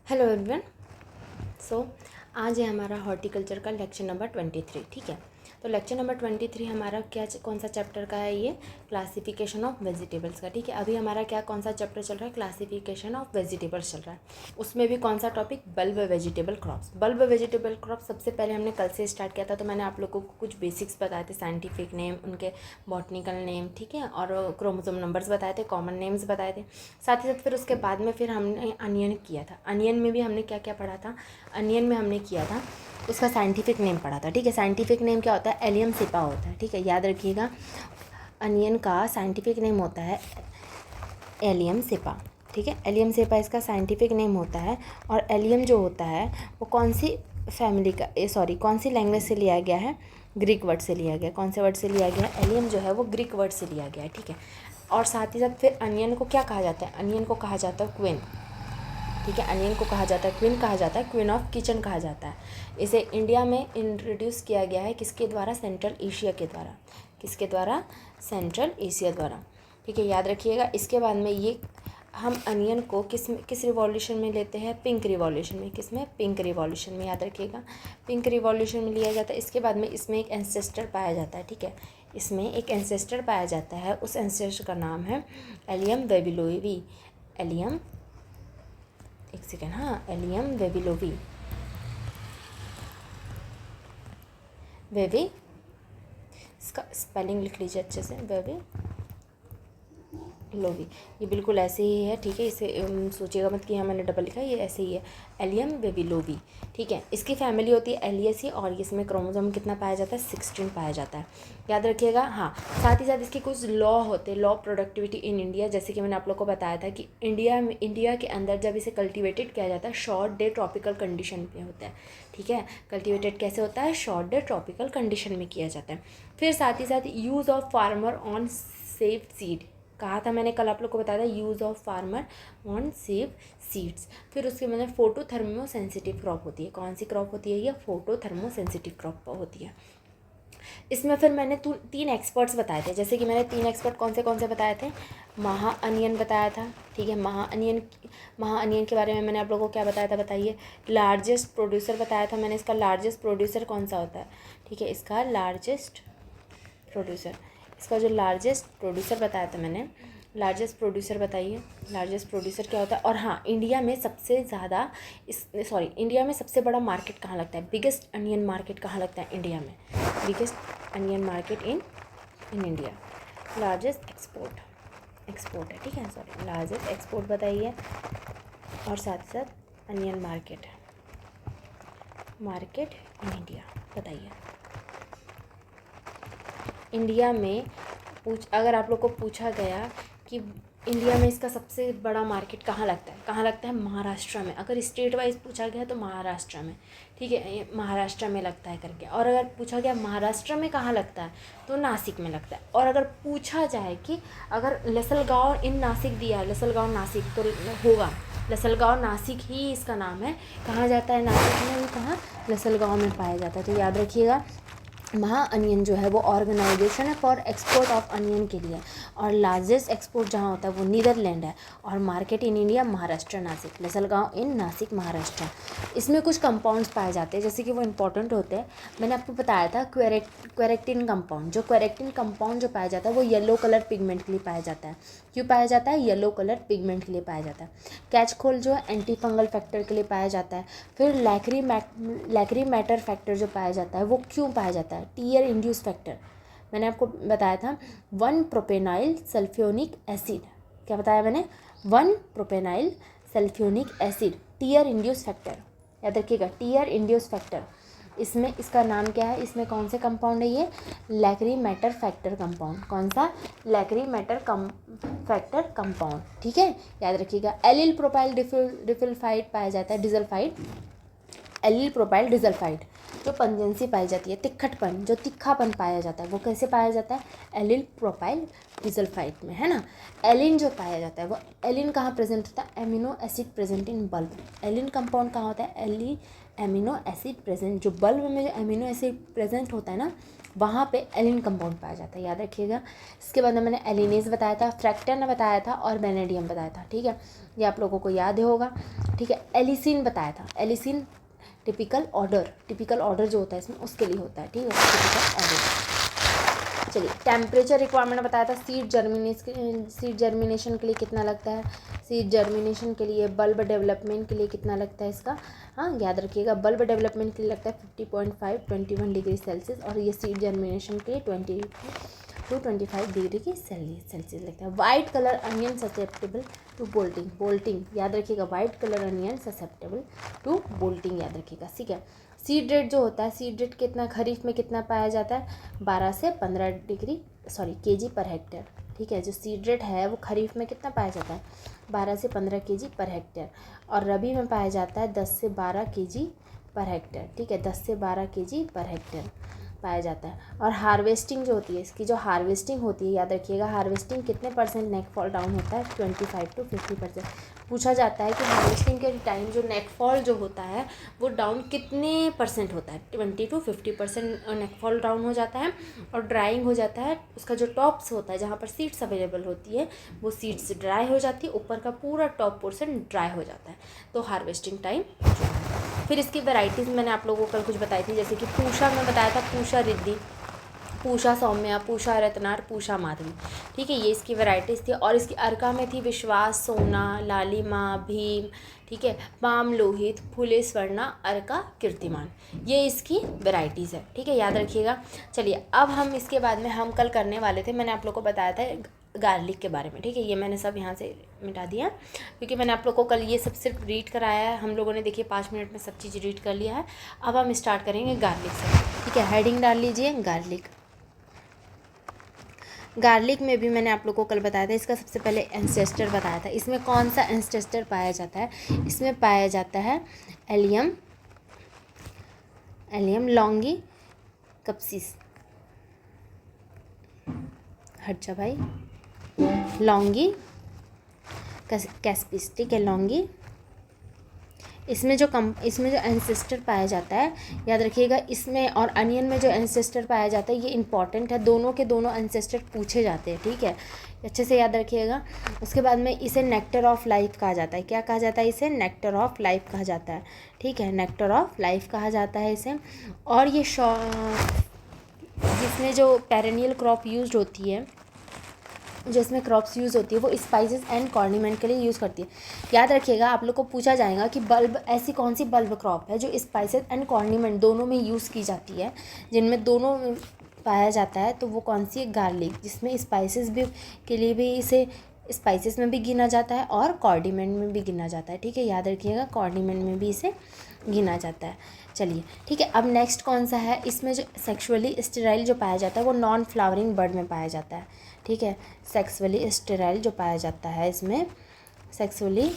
Hello everyone. सो आज है हमारा हॉर्टिकल्चर का लेक्चर नंबर 23। ठीक है, तो लेक्चर नंबर 23 हमारा कौन सा चैप्टर का है? ये क्लासिफिकेशन ऑफ वेजिटेबल्स का। ठीक है, अभी हमारा कौन सा चैप्टर चल रहा है? क्लासिफिकेशन ऑफ वेजिटेबल्स चल रहा है। उसमें भी कौन सा topic? Bulb vegetable crops. Bulb vegetable crops सबसे पहले हमने कल से स्टार्ट किया था, तो मैंने आप लोगों को कुछ बेसिक्स बताए थे, साइंटिफिक नेम, उनके बॉटनिकल नेम, ठीक है, और क्रोमोसोम नंबर्स बताए थे, कॉमन नेम्स बताए थे। साथ ही साथ फिर उसके बाद में फिर हमने अनियन किया था। अनियन में भी हमने क्या क्या पढ़ा था? अनियन में हमने किया था उसका साइंटिफिक नेम पढ़ा था। ठीक है, साइंटिफिक नेम क्या होता है? एलियम सिपा होता है। ठीक है, याद रखिएगा, अनियन का साइंटिफिक नेम होता है एलियम सिपा। ठीक है, एलियम सिपा इसका साइंटिफिक नेम होता है। और एलियम जो होता है वो कौन सी फैमिली का, कौन सी लैंग्वेज से लिया गया है? ग्रीक वर्ड से लिया गया। कौन से वर्ड से लिया गया है? एलियम जो है वो ग्रीक वर्ड से लिया गया है। ठीक है, और साथ ही साथ फिर अनियन को क्या कहा जाता है? अनियन को कहा जाता है क्वीन। ठीक है, अनियन को कहा जाता है क्वीन, कहा जाता है क्वीन ऑफ किचन कहा जाता है। इसे इंडिया में इंट्रोड्यूस किया गया है किसके द्वारा? सेंट्रल एशिया के द्वारा। किसके द्वारा? सेंट्रल एशिया द्वारा। ठीक है, याद रखिएगा। इसके बाद में ये हम अनियन को किस रिवॉल्यूशन में लेते हैं? पिंक रिवॉल्यूशन में। किस में? पिंक रिवॉल्यूशन में, याद रखिएगा, पिंक रिवॉल्यूशन में लिया जाता है। इसके बाद में इसमें एक एंसेस्टर पाया जाता है। ठीक है, इसमें एक एंसेस्टर पाया जाता है, उस एंसेस्टर का नाम है एलियम वेबिलोवी। एलियम, एक सेकेंड, हाँ, एलियम वेबिलोवी। वेवी, इसका स्पेलिंग लिख लीजिए अच्छे से, वेवी लोवी। ये बिल्कुल ऐसे ही है। ठीक है, इसे सोचिएगा मत कि हाँ मैंने डबल लिखा है, ये ऐसे ही है, एलियम वेबिलोवी। ठीक है, इसकी फैमिली होती है एलियसी, और इसमें क्रोमोसोम कितना पाया जाता है? 16 पाया जाता है, याद रखिएगा। हाँ, साथ ही साथ इसके कुछ लॉ होते हैं, लॉ प्रोडक्टिविटी इन इंडिया। जैसे कि मैंने आप लोग को बताया था कि इंडिया के अंदर जब इसे कल्टिवेटेड किया जाता है, शॉर्ट डे ट्रॉपिकल कंडीशन पे होता है। ठीक है, कल्टिवेटेड कैसे होता है? शॉर्ट डे ट्रॉपिकल कंडीशन में किया जाता है। फिर साथ ही साथ use of farmer on saved seed, कहा था मैंने कल आप लोग को बताया था, use of farmer on save seeds. फिर उसके मतलब फोटो थर्मो सेंसिटिव क्रॉप होती है। कौन सी क्रॉप होती है? ये फोटो थर्मो सेंसिटिव क्रॉप होती है। इसमें फिर मैंने 3 एक्सपर्ट्स बताए थे। जैसे कि मैंने 3 एक्सपर्ट कौन से बताए थे? महा अनियन बताया था। ठीक है, महा अनियन के बारे में मैंने आप लोगों को क्या बताया था? बताइए। लार्जेस्ट प्रोड्यूसर बताया था मैंने। इसका लार्जेस्ट प्रोड्यूसर कौन सा होता है? ठीक है, इसका लार्जेस्ट प्रोड्यूसर, इसका जो लार्जेस्ट प्रोड्यूसर बताया था मैंने, लार्जेस्ट प्रोड्यूसर बताइए, लार्जेस्ट प्रोड्यूसर क्या होता है? और हाँ, इंडिया में सबसे ज़्यादा इंडिया में सबसे बड़ा मार्केट कहाँ लगता है? बिगेस्ट अनियन मार्केट कहाँ लगता है इंडिया में? Biggest onion market in India. Largest export है। ठीक है, लार्जेस्ट एक्सपोर्ट बताइए, और साथ ही साथ अनियन मार्केट इन इंडिया बताइए। इंडिया में अगर आप लोग को पूछा गया कि इंडिया में इसका सबसे बड़ा मार्केट कहाँ लगता है? कहाँ लगता है? महाराष्ट्र में। अगर स्टेट वाइज पूछा गया तो महाराष्ट्र में। ठीक है, ये महाराष्ट्र में लगता है करके। और अगर पूछा गया महाराष्ट्र में कहाँ लगता है, तो नासिक में लगता है। और अगर पूछा जाए कि अगर लसलगांव इन नासिक दिया है, लसलगांव नासिक, तो होगा लसलगांव नासिक ही इसका नाम है। कहाँ जाता है नासिक में? वो कहाँ? लसलगांव में पाया जाता है। तो याद रखिएगा, महा अनियन जो है वो ऑर्गेनाइजेशन है फॉर एक्सपोर्ट ऑफ अनियन के लिए। और लार्जेस्ट एक्सपोर्ट जहाँ होता है वो नीदरलैंड है। और market in India Maharashtra, Nashik, Lasalgaon in Nashik, Maharashtra. इसमें कुछ कंपाउंड्स पाए जाते हैं, जैसे कि वो इंपॉर्टेंट होते हैं। मैंने आपको बताया था क्वेरेक्टिन कंपाउंड। जो क्वेरेक्टिन कंपाउंड जो पाया जाता है वो येलो कलर पिगमेंट के लिए पाया जाता है। क्यों पाया जाता है? येलो कलर पिगमेंट के लिए पाया जाता है। कैचकोल जो है एंटी फंगल फैक्टर के लिए पाया जाता है। फिर लैक्री मैटर फैक्टर जो पाया जाता है वो क्यों पाया जाता है? Tear induce factor. मैंने आपको बताया था 1 प्रोपेनाइल सल्फ्योनिक एसिड। क्या बताया मैंने? 1 प्रोपेनाइल सल्फ्योनिक एसिड, टीयर इंड्यूस फैक्टर। याद रखिएगा, टीयर इंड्यूस फैक्टर। इसमें इसका नाम क्या है? इसमें कौन से कंपाउंड है? ये लैक्री मैटर फैक्टर कंपाउंड। कौन सा? लैक्री मैटर फैक्टर कंपाउंड। ठीक है, याद रखिएगा। एलिल प्रोपाइल डिसल्फाइड पाया जाता है, डिसल्फाइड, एलिल प्रोपाइल डिसल्फाइड। जो पंजेंसी पाई जाती है, तिखटपन, जो तीखापन पाया जाता है, वो कैसे पाया जाता है? एलिल प्रोपाइल डिसल्फाइड में, है ना। एलिन जो पाया जाता है वो एलिन कहाँ प्रेजेंट होता है? Amino acid present in bulb. Alliin compound कहाँ होता है? एमिनो एसिड प्रेजेंट, जो बल्ब में जो एमिनो एसिड प्रेजेंट होता है ना, वहाँ पे एलिन कंपाउंड पाया जाता है, याद रखिएगा। इसके बाद में मैंने एलिनेज बताया था, फ्रैक्टन बताया था, और बेनेडियम बताया था। ठीक है, ये आप लोगों को याद होगा। ठीक है। एलिसिन बताया था, एलिसिन टिपिकल ऑर्डर जो होता है इसमें उसके लिए होता है, ठीक है, टिपिकल ऑर्डर। चलिए टेम्परेचर रिक्वायरमेंट बताया था, सीड जर्मिनेशन के लिए कितना लगता है, सीड जर्मिनेशन के लिए, बल्ब डेवलपमेंट के लिए कितना लगता है इसका, हाँ याद रखिएगा, बल्ब डेवलपमेंट के लिए लगता है 50.5 21 डिग्री सेल्सियस, और ये सीड जर्मिनेशन के लिए 20 to 25 डिग्री की सेल्सियस लगता है। White colour onion susceptible to bolting याद रखिएगा, white colour onion susceptible to bolting याद रखिएगा, ठीक है। सीड रेट जो होता है, सीड रेट कितना खरीफ में कितना पाया जाता है, 12 से 15 kg पर हेक्टेयर, ठीक है। जो सीड रेट है वो खरीफ में कितना पाया जाता है, 12 से 15 kg पर हेक्टेयर, और रबी में पाया जाता है 10 से 12 kg पर हेक्टेयर, ठीक है, 10 से 12 kg पर हेक्टेयर पाया जाता है। और हार्वेस्टिंग जो होती है, इसकी जो हार्वेस्टिंग होती है याद रखिएगा, हार्वेस्टिंग कितने परसेंट नेक फॉल डाउन होता है, 25 to 50%। पूछा जाता है कि हार्वेस्टिंग के टाइम जो नेक फॉल जो होता है वो डाउन कितने परसेंट होता है, 20 to 50% नेक फॉल डाउन हो जाता है, और ड्राइंग हो जाता है, उसका जो टॉप्स होता है जहाँ पर सीड्स अवेलेबल होती है वो सीड्स ड्राई हो जाती है, ऊपर का पूरा टॉप पोर्शन ड्राई हो जाता है, तो हार्वेस्टिंग टाइम। फिर इसकी वैरायटीज़ मैंने आप लोगों को कल कुछ बताई थी, जैसे कि पूषा में बताया था, पूषा रिद्धि, पूषा सौम्या, पूषा रत्नार, पूषा माधवी, ठीक है, ये इसकी वैरायटीज़ थी। और इसकी अर्का में थी विश्वास, सोना, लालिमा, भीम, ठीक है, पाम लोहित, फुले स्वर्णा, अर्का, कीर्तिमान, ये इसकी वैरायटीज़ है, ठीक है, याद रखिएगा। चलिए अब हम इसके बाद में हम कल करने वाले थे, मैंने आप लोग को बताया था गार्लिक के बारे में, ठीक है, ये मैंने सब यहाँ से मिटा दिया क्योंकि मैंने आप लोग को कल ये सब सिर्फ रीड कराया है, हम लोगों ने देखिए 5 मिनट में सब चीज़ रीड कर लिया है। अब हम स्टार्ट करेंगे गार्लिक से, ठीक है, हेडिंग डाल लीजिए गार्लिक। गार्लिक में भी मैंने आप लोग को कल बताया था, इसका सबसे पहले एंसेस्टर बताया था। इसमें कौन सा एंसेस्टर पाया जाता है, इसमें पाया जाता है एलियम लॉन्गी कप्सिस, हट जा भाई, लॉन्गी कैस्पिस, ठीक है, लॉन्गी। इसमें जो एंसेस्टर पाया जाता है याद रखिएगा, इसमें और अनियन में जो एंसेस्टर पाया जाता है ये इंपॉर्टेंट है, दोनों के दोनों एंसेस्टर पूछे जाते हैं, ठीक है, अच्छे से याद रखिएगा। उसके बाद में इसे नेक्टर ऑफ लाइफ कहा जाता है, क्या कहा जाता है, इसे नेक्टर ऑफ लाइफ कहा जाता है, ठीक है, नेक्टर ऑफ लाइफ कहा जाता है इसे। और ये जिसमें जो पेरेनियल क्रॉप यूज होती है, जिसमें क्रॉप्स यूज़ होती है वो स्पाइसेस एंड कॉर्निमेंट के लिए यूज़ करती है। याद रखिएगा, आप लोग को पूछा जाएगा कि बल्ब, ऐसी कौन सी बल्ब क्रॉप है जो स्पाइसेस एंड कॉर्निमेंट दोनों में यूज़ की जाती है, जिनमें दोनों पाया जाता है, तो वो कौन सी है, गार्लिक, जिसमें स्पाइसेस भी के लिए भी इसे स्पाइसेस में भी गिना जाता है और कॉर्डिमेंट में भी गिना जाता है, ठीक है, याद रखिएगा, कॉर्डिमेंट में भी इसे गिना जाता है। चलिए ठीक है, अब नेक्स्ट कौन सा है, इसमें जो सेक्सुअली स्टेराइल जो पाया जाता है वो नॉन फ्लावरिंग बर्ड में पाया जाता है, ठीक है, सेक्सुअली स्टेराइल जो पाया जाता है इसमें, सेक्सुअली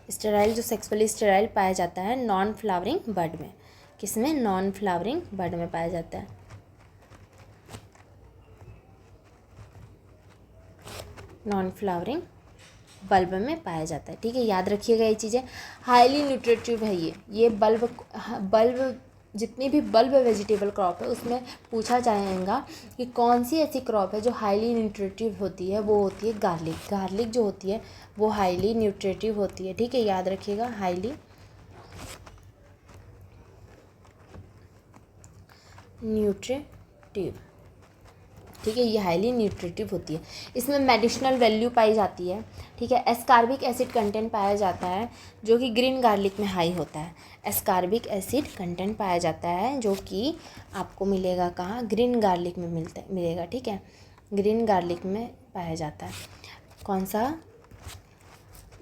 स्टेराइल जो सेक्सुअली स्टेराइल पाया जाता है नॉन फ्लावरिंग बर्ड में, किसमें, नॉन फ्लावरिंग बर्ड में पाया जाता है, नॉन फ्लावरिंग बल्ब में पाया जाता है, ठीक है, याद रखिएगा ये चीज़ें। हाईली न्यूट्रिटिव है ये बल्ब जितनी भी बल्ब वेजिटेबल क्रॉप है उसमें पूछा जाएगा कि कौन सी ऐसी क्रॉप है जो हाईली न्यूट्रिटिव होती है, वो होती है गार्लिक जो होती है वो हाईली न्यूट्रिटिव होती है, ठीक है, याद रखिएगा, हाईली न्यूट्रिटिव, ठीक है, ये हाईली न्यूट्रिटिव होती है। इसमें मेडिसिनल वैल्यू पाई जाती है, ठीक है, एस्कार्बिक एसिड कंटेंट पाया जाता है जो कि ग्रीन गार्लिक में हाई होता है, एस्कार्बिक एसिड कंटेंट पाया जाता है जो कि आपको मिलेगा कहाँ, ग्रीन गार्लिक में मिलेगा, ठीक है, ग्रीन गार्लिक में पाया जाता है, कौन सा,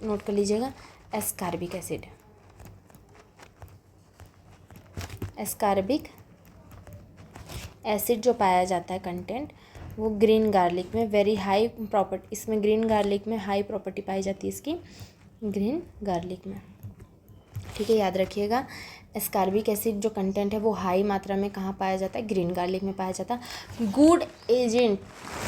नोट कर लीजिएगा, एस्कार्बिक एसिड जो पाया जाता है कंटेंट वो ग्रीन गार्लिक में वेरी हाई प्रॉपर्टी, इसमें ग्रीन गार्लिक में हाई प्रॉपर्टी पाई जाती है इसकी, ग्रीन गार्लिक में, ठीक है, याद रखिएगा, एस्कार्बिक एसिड जो कंटेंट है वो हाई मात्रा में कहाँ पाया जाता है, ग्रीन गार्लिक में पाया जाता है। गुड एजेंट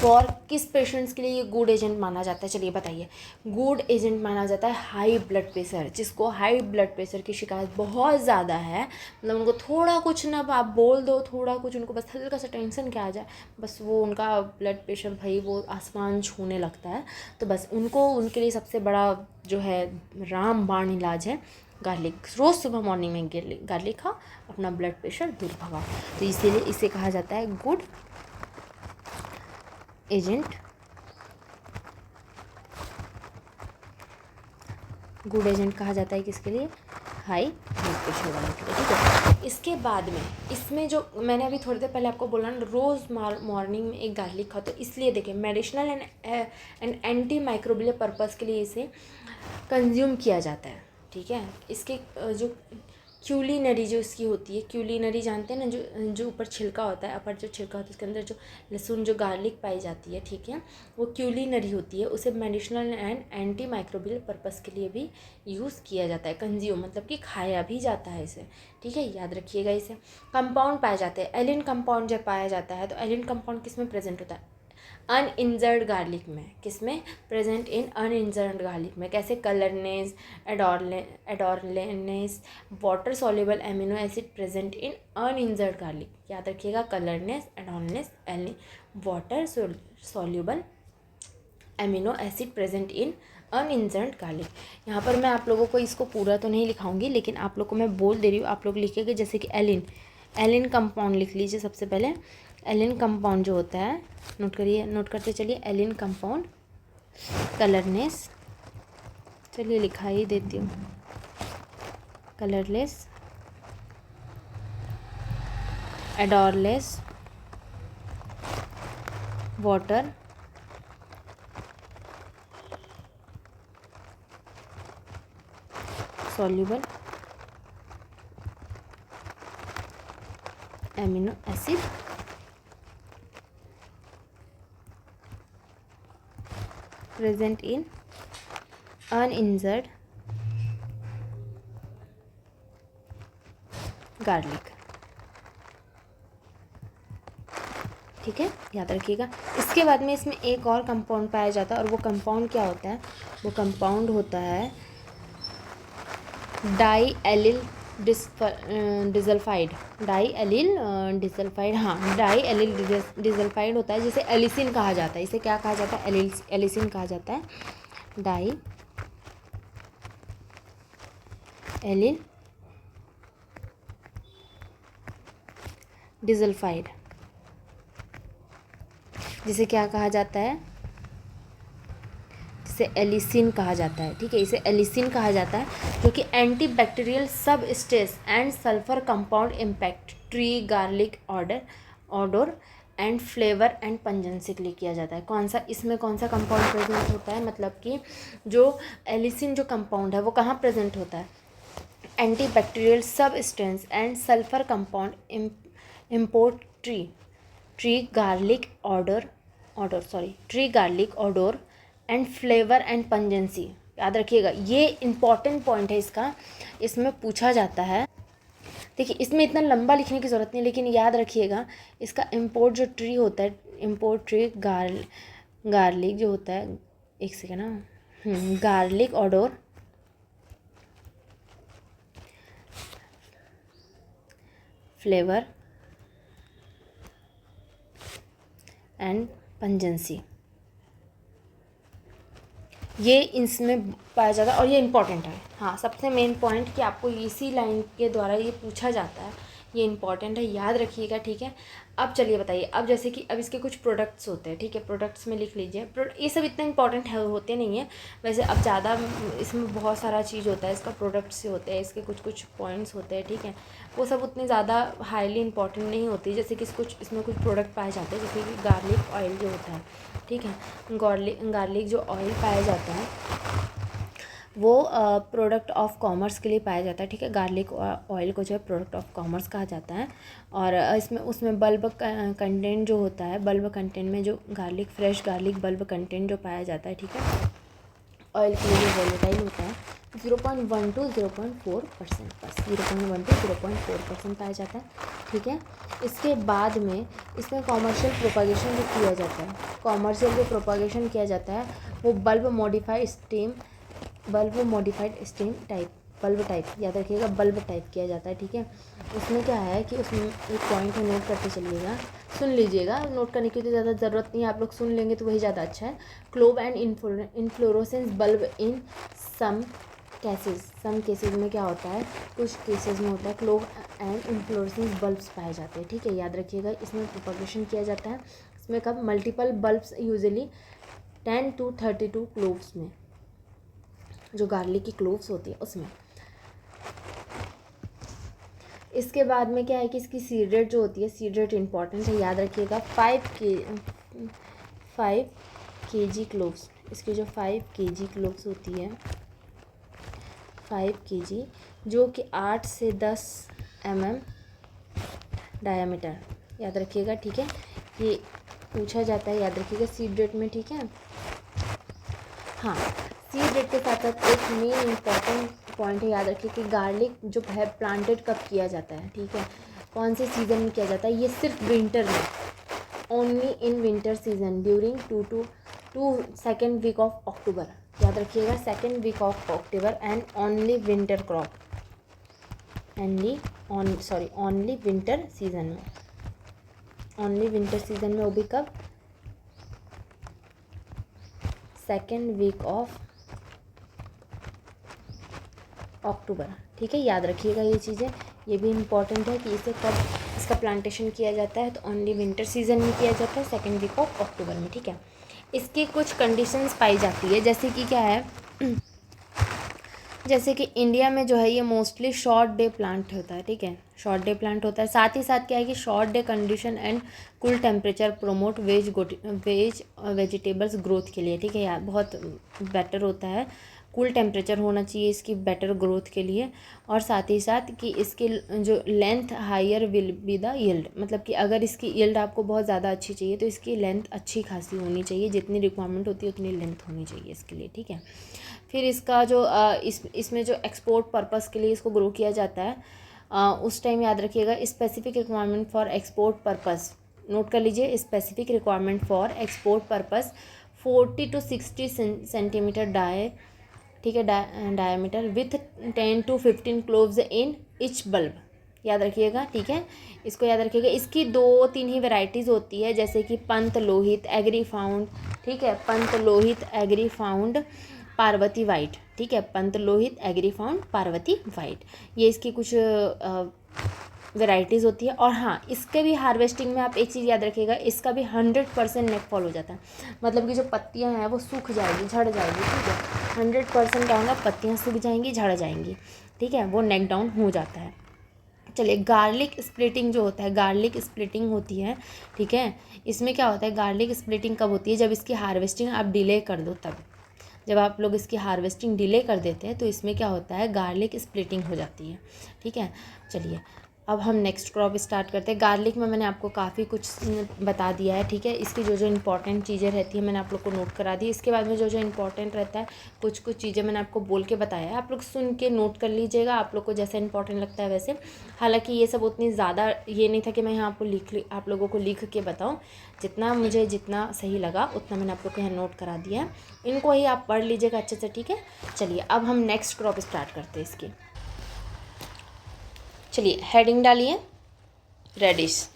फॉर किस पेशेंट्स के लिए ये गुड एजेंट माना जाता है, चलिए बताइए, गुड एजेंट माना जाता है हाई ब्लड प्रेशर, जिसको हाई ब्लड प्रेशर की शिकायत बहुत ज़्यादा है, मतलब उनको थोड़ा कुछ ना आप बोल दो, थोड़ा कुछ उनको बस हल्का सा टेंशन क्या आ जाए, बस वो उनका ब्लड प्रेशर भाई वो आसमान छूने लगता है, तो बस उनको, उनके लिए सबसे बड़ा जो है रामबाण इलाज है गार्लिक। रोज़ सुबह मॉर्निंग में गार्लिक खाओ, अपना ब्लड प्रेशर दूर भगाओ। तो इसीलिए इसे कहा जाता है गुड एजेंट, गुड एजेंट कहा जाता है किसके लिए? हाई ब्लड प्रेशर वाले के लिए, ठीक है। इसके बाद में इसमें जो मैंने अभी थोड़ी देर पहले आपको बोला ना, रोज़ मॉर्निंग में एक गार्लिक खाओ, तो इसलिए देखिए medicinal and anti microbial purpose के लिए इसे कंज्यूम किया जाता है, ठीक है। इसके जो क्यूलिनरी जो इसकी होती है, क्यूलिनरी जानते हैं ना, जो ऊपर छिलका होता है, अपर जो छिलका होता है उसके अंदर जो लहसुन जो गार्लिक पाई जाती है, ठीक है, वो क्यूलिनरी होती है। उसे medicinal and anti microbial purpose के लिए भी यूज़ किया जाता है, कंज्यूम मतलब कि खाया भी जाता है इसे, ठीक है, याद रखिएगा इसे। कंपाउंड पाए जाते हैं, एलिन कंपाउंड जब पाया जाता है तो एलिन कंपाउंड किस में प्रेजेंट होता है? अनइंजर्ड गार्लिक में। किस में प्रेजेंट? इन अनइंजर्ड गार्लिक में। कैसे? Colourless, odourless, water soluble amino acid present in uninjured garlic. याद रखिएगा, colourless, odourless, water soluble amino acid present in uninjured garlic. यहाँ पर मैं आप लोगों को इसको पूरा तो नहीं लिखाऊंगी, लेकिन आप लोग को मैं बोल दे रही हूँ, आप लोग लिखेंगे जैसे कि एलिन कंपाउंड लिख लीजिए सबसे पहले। एलिन कंपाउंड जो होता है, नोट करिए, नोट करते चलिए। एलिन कंपाउंड, कलरनेस, चलिए लिखा ही देती हूँ, colourless, odourless, water soluble amino acid present in uninjured garlic, ठीक है, याद रखिएगा। इसके बाद में इसमें एक और कंपाउंड पाया जाता है, और वो कंपाउंड क्या होता है? वो कंपाउंड होता है diallyl disulfide, diallyl disulfide, हाँ, डाई एलिल डिसल्फाइड होता है, जिसे एलिसिन कहा जाता है। इसे क्या कहा जाता है? एलिसिन कहा जाता है, डाई एलिल डिसल्फाइड, जिसे क्या कहा जाता है? जिसे एलिसिन कहा जाता है, ठीक है, इसे एलिसिन कहा जाता है, जो कि anti bacterial substance and sulphur compound impact tree garlic order and flavour and pungency के लिए किया जाता है। कौन सा इसमें कौन सा कंपाउंड प्रेजेंट होता है? मतलब कि जो एलिसिन जो कंपाउंड है वो कहाँ प्रेजेंट होता है? Anti bacterial substance and sulphur compound import tree garlic order and flavour and pungency. याद रखिएगा, ये इंपॉर्टेंट पॉइंट है इसका, इसमें पूछा जाता है। देखिए, इसमें इतना लंबा लिखने की ज़रूरत नहीं, लेकिन याद रखिएगा इसका इम्पोर्ट जो ट्री होता है, इम्पोर्ट ट्री गार्लिक जो होता है, एक सेकेंड ना, garlic order flavour and pungency, ये इसमें पाया जाता है, और ये इंपॉर्टेंट है। हाँ, सबसे मेन पॉइंट कि आपको इसी लाइन के द्वारा ये पूछा जाता है, ये इंपॉर्टेंट है, याद रखिएगा, ठीक है। अब चलिए बताइए, अब जैसे कि अब इसके कुछ प्रोडक्ट्स होते हैं, ठीक है, प्रोडक्ट्स में लिख लीजिए। ये सब इतना इंपॉर्टेंट होते नहीं है वैसे, अब ज़्यादा इसमें बहुत सारा चीज़ होता है, इसका प्रोडक्ट्स से होते हैं, इसके कुछ पॉइंट्स होते हैं, ठीक है, वो सब उतने ज़्यादा हाईली इंपॉर्टेंट नहीं होती। जैसे कि कुछ इसमें कुछ प्रोडक्ट पाए जाते हैं, जैसे कि गार्लिक ऑयल जो होता है, ठीक है, गार्लिक जो ऑयल पाया जाता है वो प्रोडक्ट ऑफ कॉमर्स के लिए पाया जाता है, ठीक है। गार्लिक ऑयल को जो है प्रोडक्ट ऑफ कॉमर्स कहा जाता है। और इसमें उसमें बल्ब कंटेंट जो होता है, बल्ब कंटेंट में जो फ्रेश गार्लिक बल्ब कंटेंट जो पाया जाता है, ठीक है, ऑयल के लिए जो वोलेटाइल होता है 0.1 to 0.4%, बस 0.1 to 0.4% पाया जाता है, ठीक है। इसके बाद में इसमें कॉमर्शियल प्रोपागेशन जो किया जाता है, कॉमर्शियल जो प्रोपागेशन किया जाता है वो bulb modified stem bulb type, याद रखिएगा, बल्ब टाइप किया जाता है, ठीक है। उसमें क्या है कि उसमें एक पॉइंट है, नोट करते चलिएगा, सुन लीजिएगा, नोट करने की तो ज़्यादा ज़रूरत नहीं है, आप लोग सुन लेंगे तो वही ज़्यादा अच्छा है। Clove and inflorescence bulb in some cases में क्या होता है, कुछ केसेस में होता है क्लोव एंड इन्फ्लोरेसेंस बल्ब्स पाए जाते हैं, ठीक है, याद रखिएगा। इसमें प्रोपगेशन किया जाता है, इसमें कब, multiple bulbs, usually 10 to 32 cloves में, जो गार्लिक की क्लोव्स होती है उसमें। इसके बाद में क्या है कि इसकी सीड रेट जो होती है, सीड रेट इंपॉर्टेंट है, याद रखिएगा। 5 kg क्लोव्स, इसकी जो 5 kg क्लोव्स होती है, 5 kg, जो कि 8 से 10 mm डायामीटर, याद रखिएगा, ठीक है। ये पूछा जाता है, याद रखिएगा, सीड रेट में, ठीक है। हाँ, सीड रेट के साथ साथ एक मेन इम्पॉर्टेंट पॉइंट है, याद रखिए कि गार्लिक जो है प्लांटेड कब किया जाता है, ठीक है, कौन से सीज़न में किया जाता है, ये सिर्फ विंटर में, only in winter season during 2 week of October, याद रखिएगा, 2nd week of October, and only winter crop, only winter season में, ओनली विंटर सीजन में, वो भी कब, 2nd वीक ऑफ अक्टूबर, ठीक है, याद रखिएगा ये चीज़ें, ये भी इम्पॉर्टेंट है कि इसे कब इसका प्लांटेशन किया जाता है, तो ओनली विंटर सीजन में किया जाता है, 2nd वीक ऑफ अक्टूबर में, ठीक है। इसकी कुछ कंडीशंस पाई जाती है, जैसे कि क्या है, जैसे कि इंडिया में जो है ये मोस्टली शॉर्ट डे प्लांट होता है, ठीक है, शॉर्ट डे प्लांट होता है, साथ ही साथ क्या है कि short day condition and cool temperature promote vegetables growth के लिए, ठीक है यार, बहुत बेटर होता है, कूल टेम्परेचर होना चाहिए इसकी बेटर ग्रोथ के लिए, और साथ ही साथ कि इसकी जो length higher will be the yield, मतलब कि अगर इसकी यील्ड आपको बहुत ज़्यादा अच्छी चाहिए तो इसकी लेंथ अच्छी खासी होनी चाहिए, जितनी रिक्वायरमेंट होती है उतनी लेंथ होनी चाहिए इसके लिए, ठीक है। फिर इसका जो इसमें जो एक्सपोर्ट पर्पस के लिए इसको ग्रो किया जाता है, उस टाइम याद रखिएगा, specific requirement for export purpose, note कर लीजिए, specific requirement for export purpose 40 to 60 centimetre ठीक है, diameter with 10 to 15 cloves in each bulb, याद रखिएगा, ठीक है, इसको याद रखिएगा। इसकी 2-3 ही वेराइटीज़ होती है, जैसे कि पंत लोहित एग्री फाउंड, ठीक है, Pant Lohit Agrifound Parvati white, ठीक है, Pant Lohit Agrifound Parvati white, ये इसकी कुछ वेराइटीज़ होती है। और हाँ, इसके भी हार्वेस्टिंग में आप एक चीज़ याद रखिएगा, इसका भी 100% नेक फॉल हो जाता है, मतलब कि जो पत्तियां हैं वो सूख जाएगी, झड़ जाएगी, ठीक है, 100% क्या होगा, पत्तियां सूख जाएंगी, झड़ जाएंगी, ठीक है, वो नेक डाउन हो जाता है। चलिए, गार्लिक स्प्लिटिंग जो होता है, गार्लिक स्प्लिटिंग होती है, ठीक है, इसमें क्या होता है, गार्लिक स्प्लिटिंग कब होती है, जब इसकी हार्वेस्टिंग आप डिले कर दो, तब जब आप लोग इसकी हार्वेस्टिंग डिले कर देते हैं तो इसमें क्या होता है, गार्लिक स्प्लिटिंग हो जाती है, ठीक है। चलिए, अब हम नेक्स्ट क्रॉप स्टार्ट करते हैं। गार्लिक में मैंने आपको काफ़ी कुछ बता दिया है, ठीक है, इसकी जो जो इंपॉर्टेंट चीज़ें रहती हैं मैंने आप लोग को नोट करा दी। इसके बाद में जो जो इंपॉर्टेंट रहता है, कुछ कुछ चीज़ें मैंने आपको बोल के बताया है, आप लोग सुन के नोट कर लीजिएगा, आप लोग को जैसा इंपॉर्टेंट लगता है वैसे। हालांकि ये सब उतनी ज़्यादा ये नहीं था कि मैं यहाँ आपको आप लोगों को लिख के बताऊँ, जितना सही लगा उतना मैंने आप लोग को यहाँ नोट करा दिया है, इनको ही आप पढ़ लीजिएगा अच्छे से, ठीक है। चलिए, अब हम नेक्स्ट क्रॉप स्टार्ट करते हैं इसकी। चलिए, हेडिंग डालिए, रेडिश,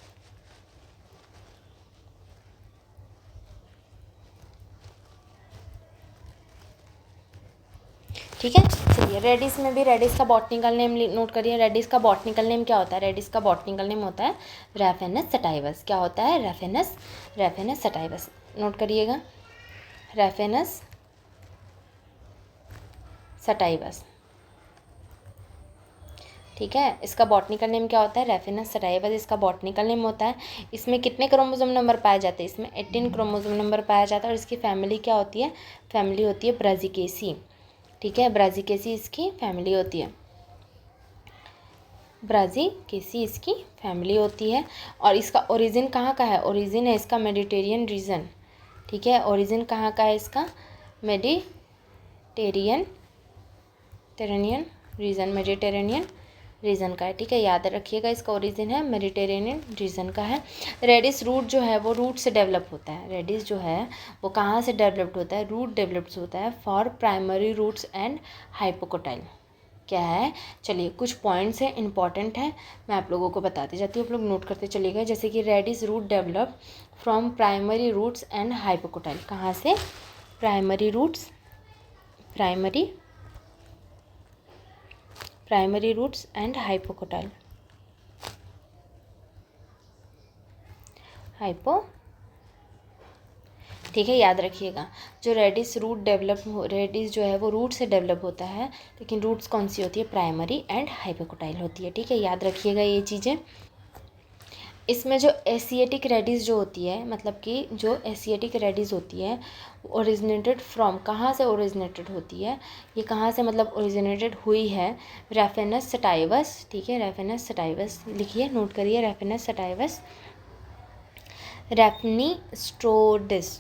ठीक है। चलिए, रेडिश में भी रेडिश का बॉटनिकल नेम नोट करिए। रेडिश का बॉटनिकल नेम क्या होता है, रेडिश का बॉटनिकल नेम होता है रैफेनस सटाइवस। क्या होता है, रैफेनस सटाइवस, नोट करिएगा, रैफेनस सटाइवस, ठीक है। इसका बॉटनिकल नेम क्या होता है, रैफेनस सटाइवस, इसका बॉटनिकल नेम होता है। इसमें कितने क्रोमोसोम नंबर पाए जाते हैं, इसमें 18 क्रोमोसोम नंबर पाया जाता है। और इसकी फैमिली क्या होती है, फैमिली होती है ब्रासिकेसी, ठीक है, ब्रासिकेसी इसकी फैमिली होती है, ब्रासिकेसी इसकी फैमिली होती है। और इसका ओरिजिन कहाँ का है, ओरिजिन है इसका मेडिटेरियन रीजन, ठीक है, ओरिजिन कहाँ का है इसका, मेडिटेरेनियन रीजन का है, ठीक है, याद रखिएगा, इसका ओरिजिन है मेडिटेरेनियन रीजन का है। रेडिश रूट जो है वो रूट से डेवलप होता है, रेडिश जो है वो कहाँ से डेवलप्ड होता है, रूट डेवलप्ड होता है for primary roots and hypocotyl, क्या है। चलिए, कुछ पॉइंट्स हैं इंपॉर्टेंट है, मैं आप लोगों को बताती जाती हूँ, आप लोग नोट करते चलिएगा। जैसे कि radish root develop from primary roots and hypocotyl, कहाँ से, primary primary roots and hypocotyl. ठीक है, याद रखिएगा। जो रेडिस रेडिस जो है वो रूट से डेवलप होता है, लेकिन रूट्स कौन सी होती है, प्राइमरी एंड हाइपोकोटाइल होती है। ठीक है, याद रखिएगा ये चीज़ें। इसमें जो एशियाटिक रेडिस जो होती है, मतलब कि जो एशियाटिक रेडिस होती है ओरिजिनेटेड फ्रॉम, कहाँ से ओरिजिनेटेड होती है, ये कहाँ से मतलब ओरिजिनेटेड हुई है, रेफेनस सटाइवस। ठीक है, रेफेनस सटाइवस लिखिए, नोट करिए, रेफेनस सटाइवस, रेफनी स्ट्रोडिस।